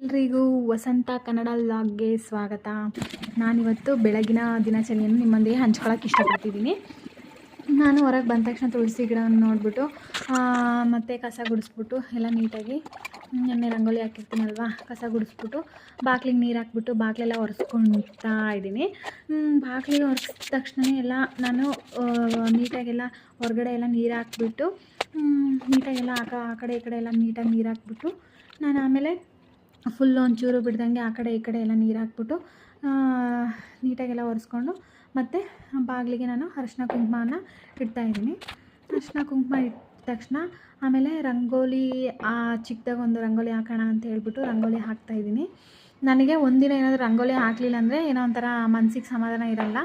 ಎಲ್ರಿಗೂ ವಸಂತ ಕನ್ನಡ ಲಾಗ್ಗೆ ಸ್ವಾಗತ. ನಾನಿವತ್ತು ಬೆಳಗಿನ ದಿನಚರಿಯನ್ನು ನಿಮ್ಮೊಂದಿಗೆ ಹಂಚ್ಕೊಳ್ಳೋಕೆ ಇಷ್ಟಪಡ್ತಿದ್ದೀನಿ. ನಾನು ಹೊರಗೆ ಬಂದ ತಕ್ಷಣ ತುಳಸಿ ಗಿಡವನ್ನು ನೋಡಿಬಿಟ್ಟು ಮತ್ತು ಕಸ ಗುಡಿಸ್ಬಿಟ್ಟು ಎಲ್ಲ ನೀಟಾಗಿ ನೆನ್ನೆ ರಂಗೋಲಿ ಹಾಕಿರ್ತೀನಲ್ವ, ಕಸ ಗುಡಿಸ್ಬಿಟ್ಟು ಬಾಗಿಲಿಗೆ ನೀರು ಹಾಕ್ಬಿಟ್ಟು ಬಾಗಿಲೆಲ್ಲ ಒರೆಸ್ಕೊಳ್ತಾ ಇದ್ದೀನಿ. ಬಾಗಿಲಿಗೆ ಒರೆಸಿದ ತಕ್ಷಣ ಎಲ್ಲ ನಾನು ನೀಟಾಗೆಲ್ಲ ಹೊರಗಡೆ ಎಲ್ಲ ನೀರು ಹಾಕ್ಬಿಟ್ಟು ನೀಟಾಗೆಲ್ಲ ಆ ಕಡೆ ಈ ಕಡೆ ಎಲ್ಲ ನೀಟಾಗಿ ನೀರು ಹಾಕ್ಬಿಟ್ಟು ನಾನು ಆಮೇಲೆ ಫುಲ್ಲು ಒಂಚೂರು ಬಿಡ್ದಂಗೆ ಆ ಕಡೆ ಈ ಕಡೆ ಎಲ್ಲ ನೀರು ಹಾಕ್ಬಿಟ್ಟು ನೀಟಾಗೆಲ್ಲ ಒರೆಸ್ಕೊಂಡು ಮತ್ತು ಬಾಗಿಲಿಗೆ ನಾನು ಅರಿಶಿನ ಕುಂಕುಮನ ಇಡ್ತಾಯಿದ್ದೀನಿ. ಅರಿಶಿನ ಕುಂಕುಮ ಇಟ್ಟ ತಕ್ಷಣ ಆಮೇಲೆ ರಂಗೋಲಿ ಚಿಕ್ಕದಾಗ ಒಂದು ರಂಗೋಲಿ ಹಾಕೋಣ ಅಂತ ಹೇಳ್ಬಿಟ್ಟು ರಂಗೋಲಿ ಹಾಕ್ತಾಯಿದ್ದೀನಿ. ನನಗೆ ಒಂದಿನ ಏನಾದರೂ ರಂಗೋಲಿ ಹಾಕಲಿಲ್ಲ ಅಂದರೆ ಏನೋ ಒಂಥರ ಮನಸ್ಸಿಗೆ ಸಮಾಧಾನ ಇರೋಲ್ಲ.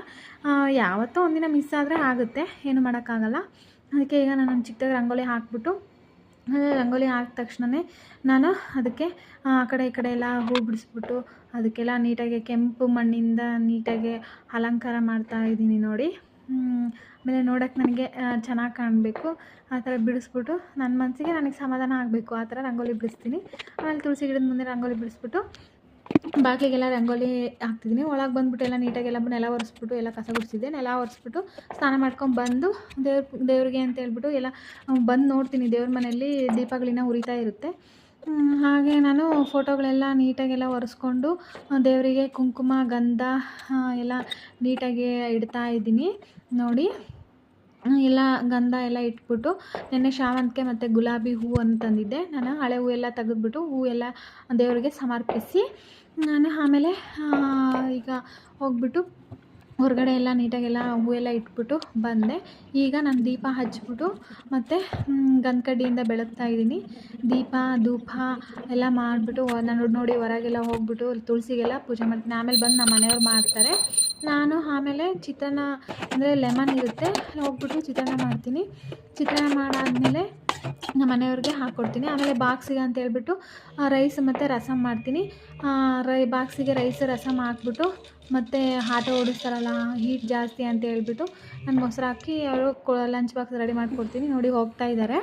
ಯಾವತ್ತೋ ಒಂದಿನ ಮಿಸ್ ಆದರೆ ಆಗುತ್ತೆ, ಏನು ಮಾಡೋಕ್ಕಾಗಲ್ಲ. ಅದಕ್ಕೆ ಈಗ ನಾನು ಚಿಕ್ಕದಾಗಿ ರಂಗೋಲಿ ಹಾಕ್ಬಿಟ್ಟು ರಂಗೋಲಿ ಹಾಕಿದ ತಕ್ಷಣವೇ ನಾನು ಅದಕ್ಕೆ ಆ ಕಡೆ ಈ ಕಡೆ ಎಲ್ಲ ಹೂ ಬಿಡಿಸ್ಬಿಟ್ಟು ಅದಕ್ಕೆಲ್ಲ ನೀಟಾಗಿ ಕೆಂಪು ಮಣ್ಣಿಂದ ನೀಟಾಗಿ ಅಲಂಕಾರ ಮಾಡ್ತಾಯಿದ್ದೀನಿ ನೋಡಿ. ಆಮೇಲೆ ನೋಡೋಕ್ಕೆ ನನಗೆ ಚೆನ್ನಾಗಿ ಕಾಣಬೇಕು, ಆ ಥರ ಬಿಡಿಸ್ಬಿಟ್ಟು ನನ್ನ ಮನಸ್ಸಿಗೆ ನನಗೆ ಸಮಾಧಾನ ಆಗಬೇಕು, ಆ ಥರ ರಂಗೋಲಿ ಬಿಡಿಸ್ತೀನಿ. ಆಮೇಲೆ ತುಳಸಿ ಗಿಡದ ಮುಂದೆ ರಂಗೋಲಿ ಬಿಡಿಸ್ಬಿಟ್ಟು ಬಾಗಿಲಿಗೆಲ್ಲ ರಂಗೋಲಿ ಹಾಕ್ತಿದ್ದೀನಿ. ಒಳಗೆ ಬಂದುಬಿಟ್ಟು ಎಲ್ಲ ನೀಟಾಗೆಲ್ಲ ನೆಲ ಒರೆಸ್ಬಿಟ್ಟು ಎಲ್ಲ ಕಸ ಗುಡಿಸಿದ್ದೆ. ನೆಲ ಒರೆಸ್ಬಿಟ್ಟು ಸ್ನಾನ ಮಾಡ್ಕೊಂಡು ಬಂದು ದೇವ್ರಿಗೆ ಅಂತ ಹೇಳ್ಬಿಟ್ಟು ಎಲ್ಲ ಬಂದು ನೋಡ್ತೀನಿ. ದೇವ್ರ ಮನೆಯಲ್ಲಿ ದೀಪಗಳಿನ ಉರಿತಾ ಇರುತ್ತೆ. ಹಾಗೆ ನಾನು ಫೋಟೋಗಳೆಲ್ಲ ನೀಟಾಗೆಲ್ಲ ಒರೆಸ್ಕೊಂಡು ದೇವರಿಗೆ ಕುಂಕುಮ ಗಂಧ ಎಲ್ಲ ನೀಟಾಗಿ ಇಡ್ತಾ ಇದ್ದೀನಿ ನೋಡಿ. ಎಲ್ಲ ಗಂಧ ಎಲ್ಲ ಇಟ್ಬಿಟ್ಟು ನೆನ್ನೆ ಶಾವಂತಿಗೆ ಮತ್ತು ಗುಲಾಬಿ ಹೂವು ಅಂತಂದಿದ್ದೆ. ನಾನು ಹಳೆ ಹೂವು ಎಲ್ಲ ತೆಗೆದ್ಬಿಟ್ಟು ಹೂವು ಎಲ್ಲ ದೇವರಿಗೆ ಸಮರ್ಪಿಸಿ ನಾನು ಆಮೇಲೆ ಈಗ ಹೋಗ್ಬಿಟ್ಟು ಹೊರಗಡೆ ಎಲ್ಲ ನೀಟಾಗೆಲ್ಲ ಹೂವೆಲ್ಲ ಇಟ್ಬಿಟ್ಟು ಬಂದೆ. ಈಗ ನಾನು ದೀಪ ಹಚ್ಬಿಟ್ಟು ಮತ್ತು ಗಂಧಕಡ್ಡಿಯಿಂದ ಬೆಳಗ್ತಾ ಇದ್ದೀನಿ. ದೀಪ ಧೂಪ ಎಲ್ಲ ಮಾಡಿಬಿಟ್ಟು ನಾನು ನೋಡಿ ಹೊರಗೆಲ್ಲ ಹೋಗ್ಬಿಟ್ಟು ತುಳಸಿಗೆಲ್ಲ ಪೂಜೆ ಮಾಡ್ತೀನಿ. ಆಮೇಲೆ ಬಂದು ನಮ್ಮ ಮನೆಯವ್ರು ಮಾಡ್ತಾರೆ. ನಾನು ಆಮೇಲೆ ಚಿತ್ರಾನ್ನ ಅಂದರೆ ಲೆಮನ್ ಇರುತ್ತೆ, ಹೋಗ್ಬಿಟ್ಟು ಚಿತ್ರಾನ್ನ ಮಾಡ್ತೀನಿ. ಚಿತ್ರಾನ್ನ ಮಾಡಾದಮೇಲೆ ನಮ್ಮ ಮನೆಯವ್ರಿಗೆ ಹಾಕ್ಕೊಡ್ತೀನಿ. ಆಮೇಲೆ ಬಾಕ್ಸಿಗೆ ಅಂತ ಹೇಳ್ಬಿಟ್ಟು ರೈಸ್ ಮತ್ತು ರಸಮ್ ಮಾಡ್ತೀನಿ. ಬಾಕ್ಸಿಗೆ ರೈಸ್ ರಸಮ್ ಹಾಕ್ಬಿಟ್ಟು ಮತ್ತು ಆಟೋ ಓಡಿಸ್ತಾರಲ್ಲ ಹೀಟ್ ಜಾಸ್ತಿ ಅಂತ ಹೇಳ್ಬಿಟ್ಟು ನಾನು ಮೊಸರು ಹಾಕಿ ಅವರು ಲಂಚ್ ಬಾಕ್ಸ್ ರೆಡಿ ಮಾಡಿಕೊಡ್ತೀನಿ. ನೋಡಿ ಹೋಗ್ತಾ ಇದ್ದಾರೆ,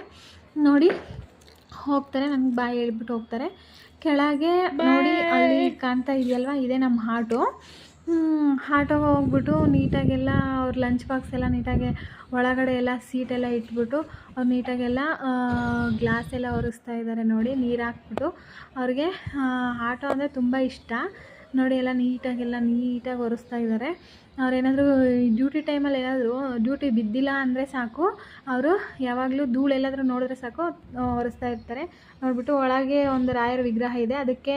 ನೋಡಿ ಹೋಗ್ತಾರೆ, ನನಗೆ ಬಾಯ್ ಹೇಳ್ಬಿಟ್ಟು ಹೋಗ್ತಾರೆ. ಕೆಳಗೆ ನೋಡಿ ಅಲ್ಲಿ ಕಾಣ್ತಾ ಇದೆಯಲ್ವ, ಇದೇ ನಮ್ಮ ಆಟೋಗೆ ಹೋಗ್ಬಿಟ್ಟು ನೀಟಾಗೆಲ್ಲ ಅವ್ರ ಲಂಚ್ ಬಾಕ್ಸ್ ಎಲ್ಲ ನೀಟಾಗಿ ಒಳಗಡೆ ಎಲ್ಲ ಸೀಟೆಲ್ಲ ಇಟ್ಬಿಟ್ಟು ಅವ್ರು ನೀಟಾಗೆಲ್ಲ ಗ್ಲಾಸ್ ಎಲ್ಲ ಒರೆಸ್ತಾ ಇದ್ದಾರೆ ನೋಡಿ, ನೀರು ಹಾಕ್ಬಿಟ್ಟು. ಅವ್ರಿಗೆ ಆಟೋ ಅಂದರೆ ತುಂಬ ಇಷ್ಟ ನೋಡಿ. ಎಲ್ಲ ನೀಟಾಗಿ ಒರೆಸ್ತಾ ಇದ್ದಾರೆ. ಅವ್ರೇನಾದರೂ ಡ್ಯೂಟಿ ಟೈಮಲ್ಲಿ ಏನಾದರೂ ಡ್ಯೂಟಿ ಬಿದ್ದಿಲ್ಲ ಅಂದರೆ ಸಾಕು, ಅವರು ಯಾವಾಗಲೂ ಧೂಳೆಲ್ಲಾದರೂ ನೋಡಿದ್ರೆ ಸಾಕು ಒರೆಸ್ತಾ ಇರ್ತಾರೆ. ನೋಡಿಬಿಟ್ಟು ಒಳಗೆ ಒಂದು ರಾಯರ ವಿಗ್ರಹ ಇದೆ, ಅದಕ್ಕೆ